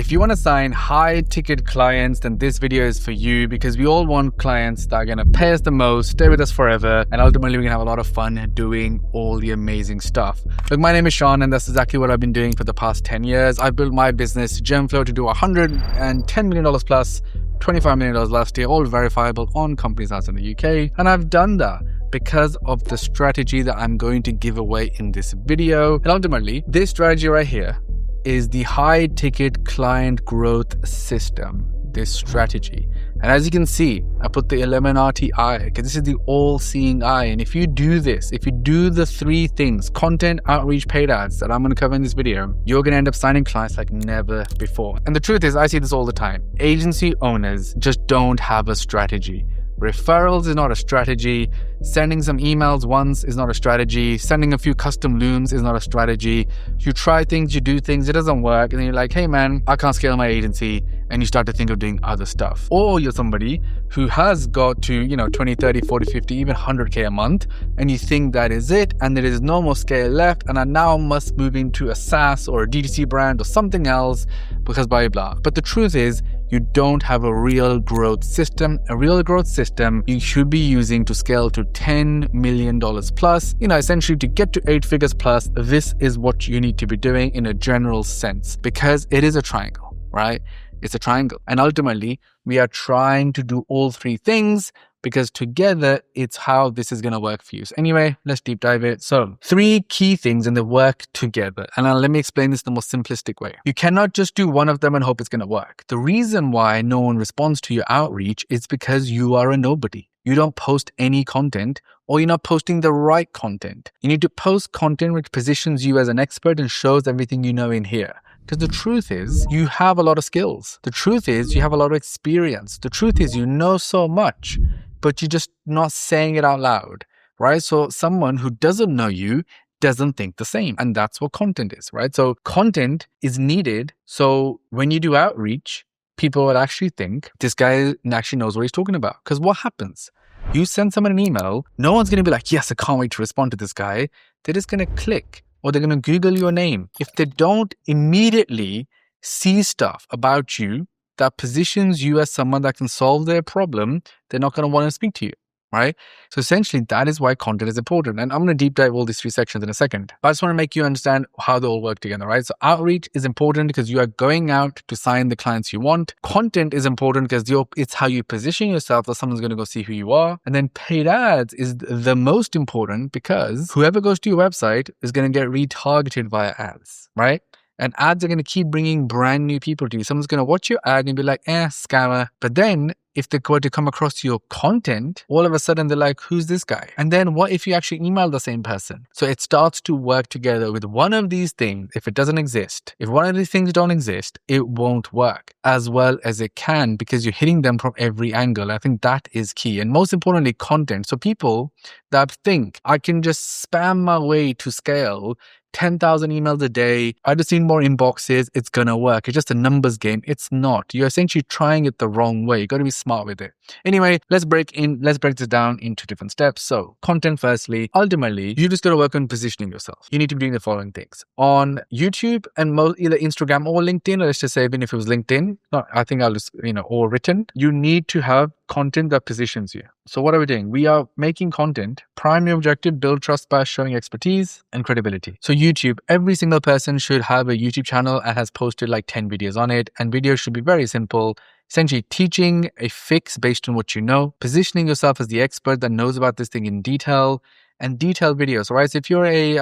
If you want to sign high ticket clients, then this video is for you, because we all want clients that are going to pay us the most, stay with us forever, and ultimately we can have a lot of fun doing all the amazing stuff. Look, my name is Shan, and that's exactly what I've been doing for the past 10 years. I built my business Gemflow to do $110 million plus, $25 million last year, all verifiable on companies outside the UK. And I've done that because of the strategy that I'm going to give away in this video. And ultimately, this strategy right here is the high ticket client growth system, this strategy. And as you can see, I put the Illuminati eye, because this is the all-seeing eye. And if you do this, if you do the three things, content, outreach, paid ads, that I'm going to cover in this video, you're going to end up signing clients like never before. And the truth is, I see this all the time. Agency owners just don't have a strategy. Referrals is not a strategy. Sending some emails once is not a strategy. Sending a few custom looms is not a strategy. You try things, you do things, it doesn't work. And then you're like, hey man, I can't scale my agency. And you start to think of doing other stuff. Or you're somebody who has got to, 20, 30, 40, 50, even 100K a month. And you think that is it. And there is no more scale left. And I now must move into a SaaS or a DTC brand or something else because blah, blah. But the truth is, you don't have a real growth system. A real growth system you should be using to scale to $10 million plus. Essentially to get to 8 figures plus, this is what you need to be doing in a general sense, because it is a triangle, right? It's a triangle. And ultimately, we are trying to do all three things, because together it's how this is going to work for you. So anyway, let's deep dive it. So 3 key things, and they work together. And let me explain this the most simplistic way. You cannot just do one of them and hope it's going to work. The reason why no one responds to your outreach is because you are a nobody. You don't post any content, or you're not posting the right content. You need to post content which positions you as an expert and shows everything you know in here. Because the truth is, you have a lot of skills. The truth is, you have a lot of experience. The truth is, you know so much, but you're just not saying it out loud, right? So someone who doesn't know you doesn't think the same. And that's what content is, right? So content is needed. So when you do outreach, people will actually think this guy actually knows what he's talking about. Because what happens? You send someone an email, no one's going to be like, yes, I can't wait to respond to this guy. They're just going to click, or they're going to Google your name. If they don't immediately see stuff about you that positions you as someone that can solve their problem, they're not going to want to speak to you, right? So essentially, that is why content is important. And I'm going to deep dive all these 3 sections in a second. But I just want to make you understand how they all work together, right? So outreach is important because you are going out to sign the clients you want. Content is important because it's how you position yourself that someone's going to go see who you are. And then paid ads is the most important, because whoever goes to your website is going to get retargeted via ads, right? And ads are going to keep bringing brand new people to you. Someone's going to watch your ad and be like, scammer. But then if they were to come across your content, all of a sudden they're like, who's this guy? And then what if you actually email the same person? So it starts to work together with one of these things. If it doesn't exist, if one of these things don't exist, it won't work as well as it can, because you're hitting them from every angle. I think that is key. And most importantly, content. So people that think I can just spam my way to scale 10,000 emails a day, I just need more inboxes, it's gonna work. It's just a numbers game. It's not. You're essentially trying it the wrong way. You gotta be smart with it. Anyway, let's break this down into different steps. So content firstly, ultimately, you just gotta work on positioning yourself. You need to be doing the following things. On YouTube and either Instagram or LinkedIn, or let's just say even if it was LinkedIn, I think I'll just, or written, you need to have content that positions you. So what are we doing? We are making content. Primary objective, build trust by showing expertise and credibility. So YouTube, every single person should have a YouTube channel and has posted like 10 videos on it. And videos should be very simple. Essentially teaching a fix based on what you know, positioning yourself as the expert that knows about this thing in detail, and detailed videos, right? So if you're a,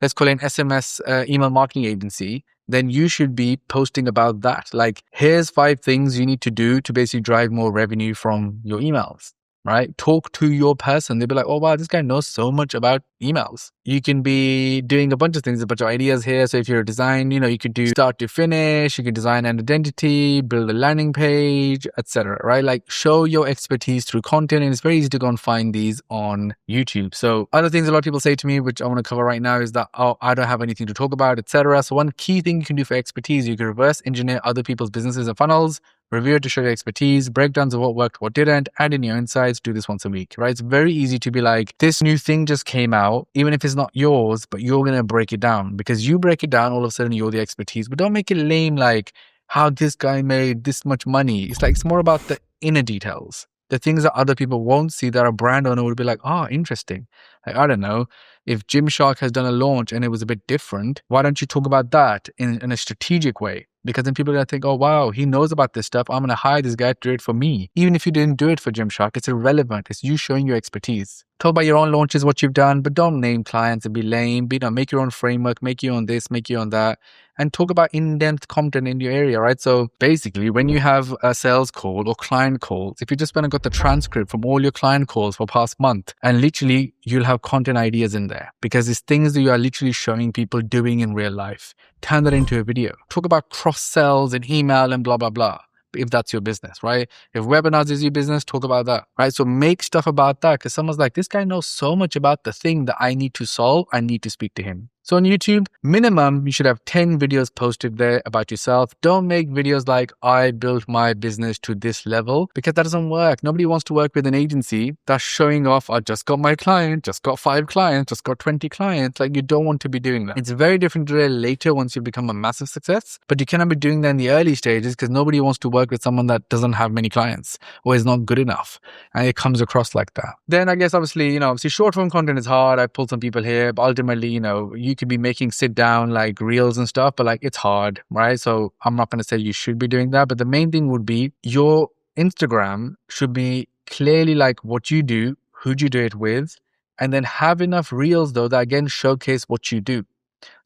let's call it an SMS email marketing agency, then you should be posting about that. Like, here's 5 things you need to do to basically drive more revenue from your emails, right? Talk to your person. They'll be like, oh, wow, this guy knows so much about emails. You can be doing a bunch of things, a bunch of ideas here. So if you're a design, you could do start to finish, you can design an identity, build a landing page, etc. Right? Like, show your expertise through content. And it's very easy to go and find these on YouTube. So other things a lot of people say to me, which I want to cover right now, is that, oh, I don't have anything to talk about, etc. So one key thing you can do for expertise, you can reverse engineer other people's businesses and funnels, review it to show your expertise, breakdowns of what worked, what didn't, add in your insights, do this once a week, right? It's very easy to be like, this new thing just came out, even if it's not yours, but you're going to break it down, because you break it down, all of a sudden you're the expertise. But don't make it lame like, how this guy made this much money. It's like, it's more about the inner details, the things that other people won't see, that a brand owner would be like, oh, interesting. Like, I don't know, if Gymshark has done a launch and it was a bit different, why don't you talk about that in a strategic way? Because then people are going to think, oh, wow, he knows about this stuff. I'm going to hire this guy to do it for me. Even if you didn't do it for Gymshark, it's irrelevant. It's you showing your expertise. Talk about your own launches, what you've done, but don't name clients and be lame. Make your own framework, make your own this, make your own that, and talk about in-depth content in your area, right? So basically, when you have a sales call or client calls, if you just went and got the transcript from all your client calls for past month, and literally you'll have content ideas in there, because it's things that you are literally showing people doing in real life. Turn that into a video. Talk about cross-sells and email and blah, blah, blah, if that's your business, right? If webinars is your business, talk about that, right? So make stuff about that, because someone's like, this guy knows so much about the thing that I need to solve. I need to speak to him. So on YouTube, minimum, you should have 10 videos posted there about yourself. Don't make videos like, I built my business to this level, because that doesn't work. Nobody wants to work with an agency that's showing off, I just got my client, just got 5 clients, just got 20 clients. Like, you don't want to be doing that. It's very different to do it later once you become a massive success, but you cannot be doing that in the early stages, because nobody wants to work with someone that doesn't have many clients or is not good enough. And it comes across like that. Then I guess, obviously, short form content is hard. I pulled some people here, but ultimately, you could be making sit down like reels and stuff, but like, it's hard, right? So I'm not going to say you should be doing that, but the main thing would be your Instagram should be clearly like what you do, who'd you do it with, and then have enough reels though that again showcase what you do.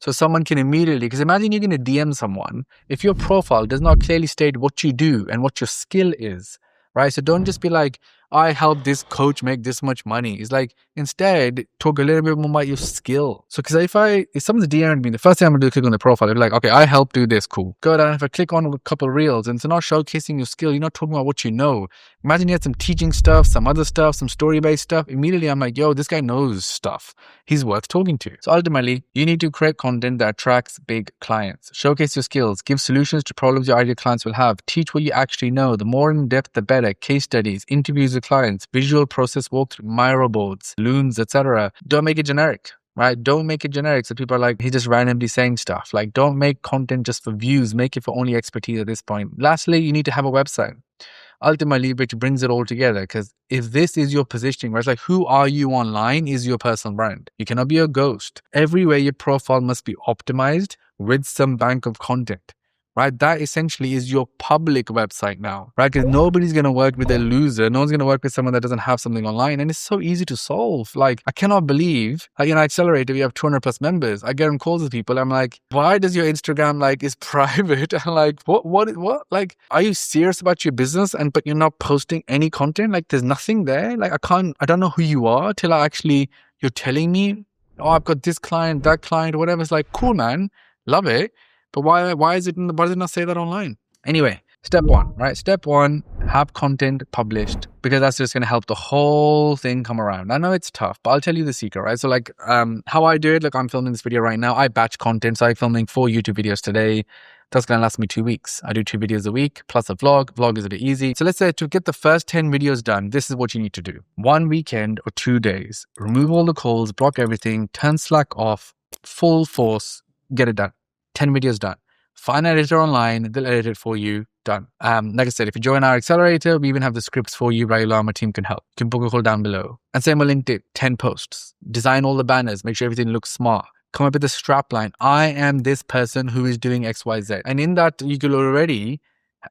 So someone can immediately, because imagine you're going to DM someone, if your profile does not clearly state what you do and what your skill is, right? So don't just be like, I helped this coach make this much money. It's like, instead, talk a little bit more about your skill. So, because if someone's DMing me, the first thing I'm going to do is click on the profile. They'll be like, okay, I helped do this, cool. Go down, if I click on a couple of reels, and it's not showcasing your skill, you're not talking about what you know. Imagine you had some teaching stuff, some other stuff, some story-based stuff. Immediately, I'm like, yo, this guy knows stuff. He's worth talking to. So ultimately, you need to create content that attracts big clients. Showcase your skills. Give solutions to problems your ideal clients will have. Teach what you actually know. The more in depth, the better. Case studies, interviews with clients, visual process walkthrough, Miro boards, looms, etc. Don't make it generic, right? Don't make it generic so people are like, he's just randomly saying stuff. Like, don't make content just for views. Make it for only expertise at this point. Lastly, you need to have a website. Ultimately, which brings it all together, because if this is your positioning, where it's like, who are you online is your personal brand. You cannot be a ghost. Everywhere your profile must be optimized with some bank of content, right? That essentially is your public website now, right? Because nobody's going to work with a loser. No one's going to work with someone that doesn't have something online. And it's so easy to solve. Like, I cannot believe, Accelerator, we have 200 plus members. I get on calls with people. I'm like, why does your Instagram is private? I'm like, what? Like, are you serious about your business? But you're not posting any content? Like, there's nothing there. Like, I don't know who you are till you're telling me, oh, I've got this client, that client, whatever. It's like, cool, why does it not say that online? Anyway, step 1, right? Step 1, have content published, because that's just going to help the whole thing come around. I know it's tough, but I'll tell you the secret, right? So how I do it, I'm filming this video right now. I batch content. So I'm filming 4 YouTube videos today. That's going to last me 2 weeks. I do 2 videos a week plus a vlog. Vlog is a bit easy. So let's say to get the first 10 videos done, this is what you need to do. 1 weekend or 2 days, remove all the calls, block everything, turn Slack off, full force, get it done. 10 videos done. Find an editor online, they'll edit it for you, done. Like I said, if you join our accelerator, we even have the scripts for you, right? My team can help. You can book a call down below. And same with LinkedIn, 10 posts. Design all the banners, make sure everything looks smart. Come up with a strap line. I am this person who is doing XYZ. And in that, you could already,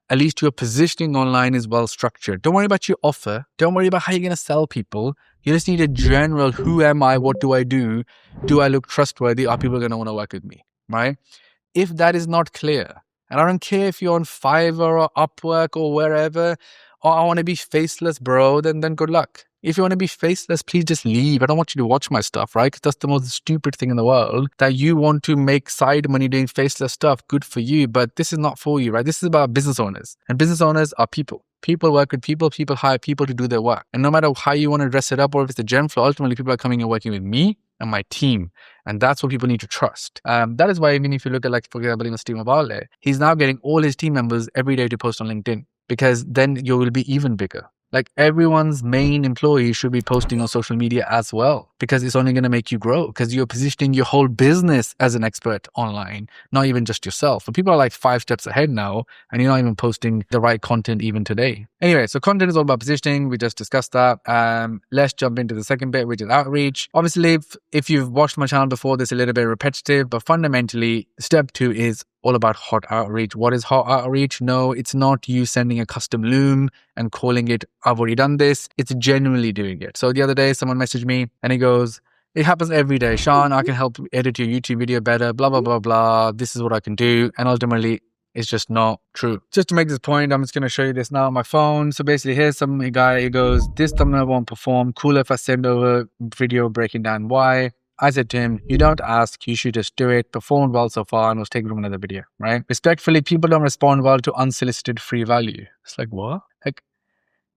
at least your positioning online is well structured. Don't worry about your offer. Don't worry about how you're going to sell people. You just need a general, who am I? What do I do? Do I look trustworthy? Are people going to want to work with me, right? If that is not clear, and I don't care if you're on Fiverr or Upwork or wherever, or I want to be faceless, bro, then good luck. If you want to be faceless, please just leave. I don't want you to watch my stuff, right? Because that's the most stupid thing in the world, that you want to make side money doing faceless stuff. Good for you, but this is not for you, right? This is about business owners, and business owners are people. People work with people. People hire people to do their work. And no matter how you want to dress it up or if it's a gem floor, ultimately people are coming and working with me and my team. And that's what people need to trust. That is why even if you look at, for example, Steve Mabale, he's now getting all his team members every day to post on LinkedIn, because then you will be even bigger. Like, everyone's main employee should be posting on social media as well. because it's only going to make you grow, because you're positioning your whole business as an expert online, not even just yourself. But people are like 5 steps ahead now, and you're not even posting the right content even today. Anyway, so content is all about positioning. We just discussed that. Let's jump into the second bit, which is outreach. Obviously, if you've watched my channel before, this is a little bit repetitive, but fundamentally, step 2 is all about hot outreach. What is hot outreach? No, it's not you sending a custom loom and calling it, I've already done this. It's genuinely doing it. So the other day, someone messaged me and he goes, it happens every day. Shan, I can help edit your YouTube video better, blah, blah, blah, blah. This is what I can do. And ultimately, it's just not true. Just to make this point, I'm just going to show you this now on my phone. So basically, here's some guy, he goes, this thumbnail won't perform. Cool if I send over video breaking down why. I said to him, you don't ask, you should just do it. Performed well so far and was taken from another video, right? Respectfully, people don't respond well to unsolicited free value. It's like, what? Like,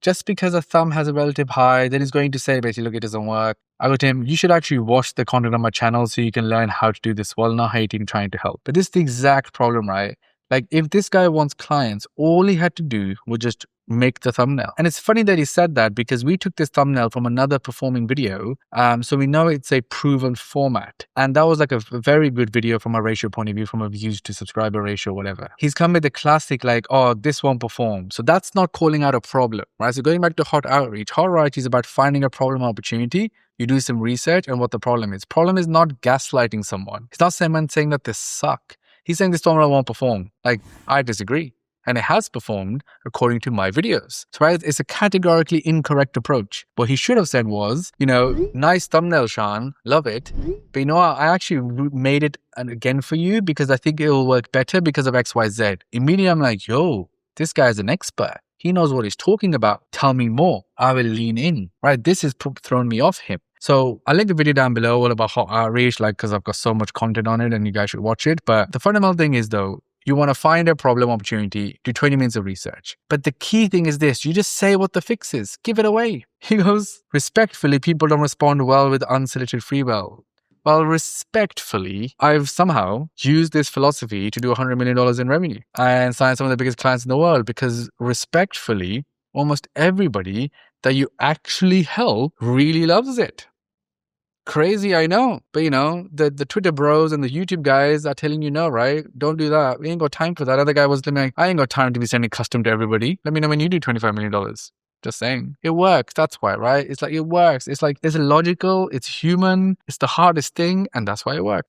just because a thumb has a relative high, then he's going to say, basically, look, it doesn't work. I go to him, you should actually watch the content on my channel so you can learn how to do this well, not hating, trying to help. But this is the exact problem, right? Like, if this guy wants clients, all he had to do was just make the thumbnail. And it's funny that he said that because we took this thumbnail from another performing video. So we know it's a proven format. And that was like a very good video from a ratio point of view, from a views to subscriber ratio, whatever. He's come with the classic like, oh, this won't perform. So that's not calling out a problem, right? So going back to hot outreach is about finding a problem opportunity. You do some research and what the problem is. Problem is not gaslighting someone. It's not someone saying that they suck. He's saying this thumbnail won't perform. Like, I disagree. And it has performed according to my videos. So right, it's a categorically incorrect approach. What he should have said was, you know, nice thumbnail, Shan, love it. But you know what? I actually made it again for you because I think it will work better because of XYZ. Immediately I'm like, yo, this guy's an expert. He knows what he's talking about. Tell me more. I will lean in, right? This has thrown me off him. So I'll link the video down below all about hot outreach, like, because I've got so much content on it and you guys should watch it. But the fundamental thing is though, you want to find a problem opportunity, do 20 minutes of research. But the key thing is this, you just say what the fix is, give it away. He goes, respectfully, people don't respond well with unsolicited free will. Well, respectfully, I've somehow used this philosophy to do $100 million in revenue and sign some of the biggest clients in the world because respectfully, almost everybody that you actually help really loves it. Crazy, I know. But you know, the Twitter bros and the YouTube guys are telling you no, right? Don't do that. We ain't got time for that. Other guy was like, I ain't got time to be sending custom to everybody. Let me know when you do $25 million. Just saying. It works. That's why, right? It's like, it works. It's like, it's illogical. It's human. It's the hardest thing. And that's why it works.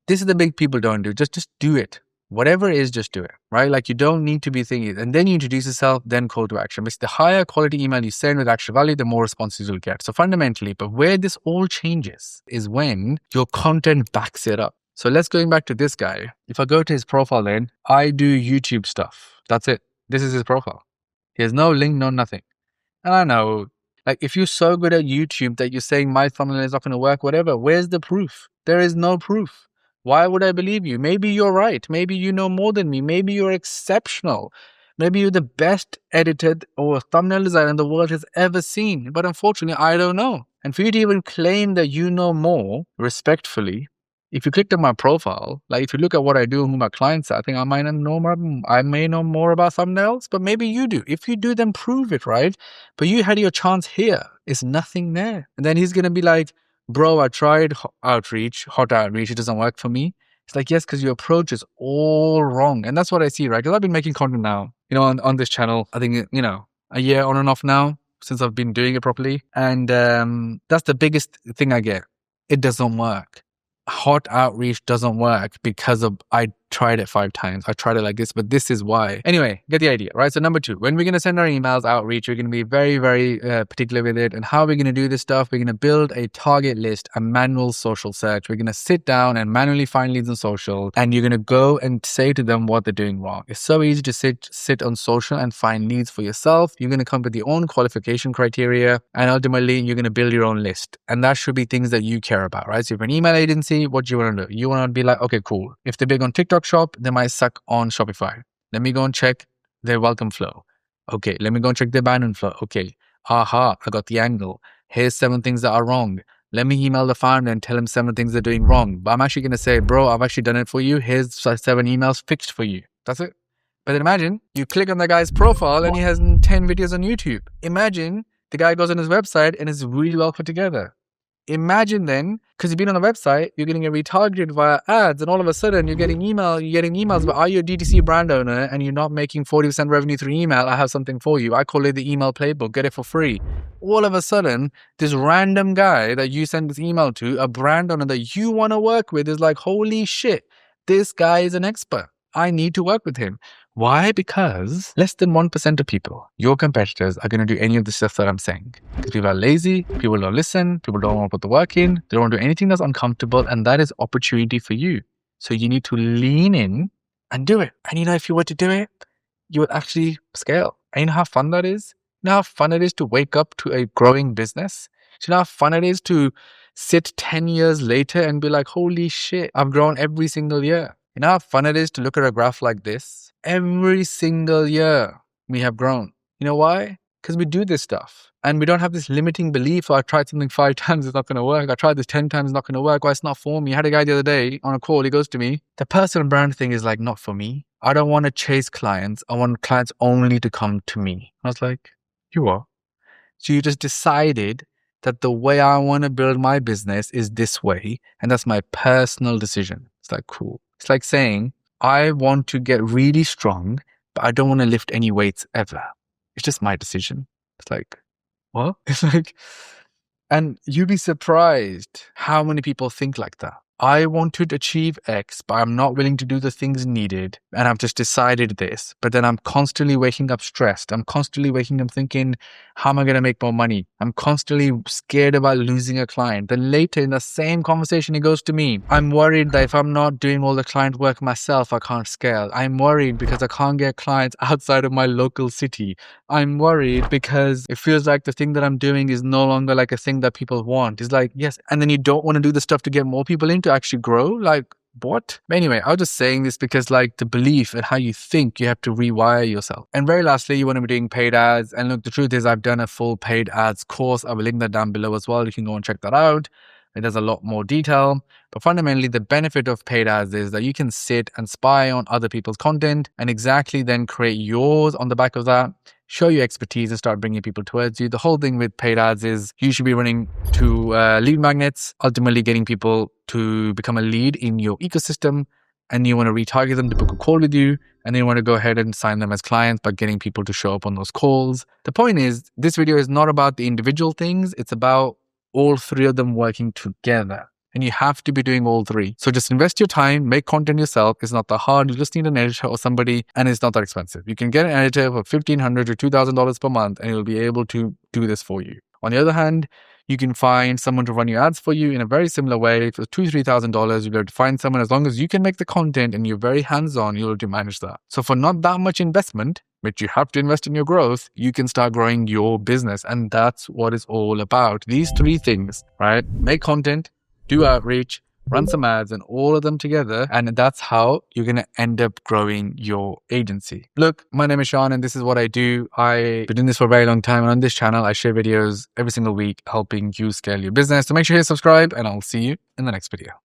This is the big people don't do. Just do it. Whatever it is, just do it, right? Like you don't need to be thinking. And then you introduce yourself, then call to action. Because the higher quality email you send with actual value, the more responses you'll get. So fundamentally, but where this all changes is when your content backs it up. So let's going back to this guy. If I go to his profile then, I do YouTube stuff. That's it. This is his profile. He has no link, no nothing. And I know, like if you're so good at YouTube that you're saying my thumbnail is not going to work, whatever, where's the proof? There is no proof. Why would I believe you? Maybe you're right. Maybe you know more than me. Maybe you're exceptional. Maybe you're the best edited or thumbnail designer the world has ever seen. But unfortunately, I don't know. And for you to even claim that you know more, respectfully, if you clicked on my profile, like if you look at what I do and who my clients are, I think I might know more, I may know more about thumbnails, but maybe you do. If you do, then prove it, right? But you had your chance here. It's nothing there. And then he's going to be like, bro, I tried hot outreach, it doesn't work for me. It's like, yes, because your approach is all wrong. And that's what I see, right? Because I've been making content now, you know, on this channel, I think, you know, a year on and off now since I've been doing it properly. And that's the biggest thing I get. It doesn't work. Hot outreach doesn't work because of I tried it 5 times. I tried it like this, but this is why. Anyway, get the idea, right? So number 2, when we're going to send our emails outreach, we're going to be very, very particular with it. And how we're going to do this stuff, we're going to build a target list, a manual social search. We're going to sit down and manually find leads on social. And you're going to go and say to them what they're doing wrong. It's so easy to sit on social and find leads for yourself. You're going to come with your own qualification criteria. And ultimately, you're going to build your own list. And that should be things that you care about, right? So if you're an email agency, what do you want to do? You want to be like, okay, cool. If they're big on TikTok shop, they might suck on Shopify. Let me go and check their welcome flow. Okay, let me go and check their abandon flow. Okay, aha, I got the angle. Here's 7 things that are wrong. Let me email the founder and tell him 7 things they're doing wrong. But I'm actually going to say, bro, I've actually done it for you. Here's 7 emails fixed for you. That's it. But then imagine you click on the guy's profile and he has 10 videos on YouTube. Imagine the guy goes on his website and it's really well put together. Imagine then, because you've been on a website, you're getting retargeted via ads, and all of a sudden you're getting emails, but are you a DTC brand owner and you're not making 40% revenue through email? I have something for you. I call it the email playbook. Get it for free. All of a sudden, this random guy that you send this email to, a brand owner that you want to work with, is like, holy shit, this guy is an expert. I need to work with him. Why? Because less than 1% of people, your competitors, are going to do any of the stuff that I'm saying. Because people are lazy, people don't listen, people don't want to put the work in, they don't want to do anything that's uncomfortable, and that is opportunity for you. So you need to lean in and do it. And if you were to do it, you would actually scale. And you know how fun that is? You know how fun it is to wake up to a growing business? Do you know how fun it is to sit 10 years later and be like, holy shit, I've grown every single year. You know how fun it is to look at a graph like this? Every single year we have grown. You know why? Because we do this stuff. And we don't have this limiting belief, I tried something 5 times, it's not going to work. I tried this 10 times, it's not going to work. Why it's not for me? I had a guy the other day on a call, he goes to me, the personal brand thing is like not for me. I don't want to chase clients. I want clients only to come to me. I was like, you are? So you just decided that the way I want to build my business is this way. And that's my personal decision. It's like, cool. It's like saying, I want to get really strong, but I don't want to lift any weights ever. It's just my decision. It's like, what? It's like, and you'd be surprised how many people think like that. I want to achieve X, but I'm not willing to do the things needed. And I've just decided this, but then I'm constantly waking up stressed. I'm constantly waking up thinking, how am I going to make more money? I'm constantly scared about losing a client. Then later in the same conversation, he goes to me, I'm worried that if I'm not doing all the client work myself, I can't scale. I'm worried because I can't get clients outside of my local city. I'm worried because it feels like the thing that I'm doing is no longer like a thing that people want. It's like, yes. And then you don't want to do the stuff to get more people in to actually grow. Like, what? Anyway, I was just saying this because like the belief and how you think, you have to rewire yourself. And very lastly, you want to be doing paid ads. And look, the truth is I've done a full paid ads course. I will link that down below as well. You can go and check that out. It has a lot more detail. But fundamentally, the benefit of paid ads is that you can sit and spy on other people's content and exactly then create yours on the back of that, show your expertise and start bringing people towards you. The whole thing with paid ads is you should be running to lead magnets, ultimately getting people to become a lead in your ecosystem. And you want to retarget them to book a call with you. And then you want to go ahead and sign them as clients by getting people to show up on those calls. The point is, this video is not about the individual things. It's about all 3 of them working together. And you have to be doing all 3. So just invest your time, make content yourself. It's not that hard. You just need an editor or somebody, and it's not that expensive. You can get an editor for $1,500 to $2,000 per month, and it'll be able to do this for you. On the other hand, you can find someone to run your ads for you in a very similar way. For $2,000 to $3,000, you'll be able to find someone. As long as you can make the content and you're very hands-on, you'll be able to manage that. So for not that much investment, which you have to invest in your growth, you can start growing your business. And that's what it's all about. These 3 things, right? Make content, do outreach, run some ads, and all of them together. And that's how you're going to end up growing your agency. Look, my name is Shan and this is what I do. I've been doing this for a very long time. And on this channel, I share videos every single week helping you scale your business. So make sure you subscribe and I'll see you in the next video.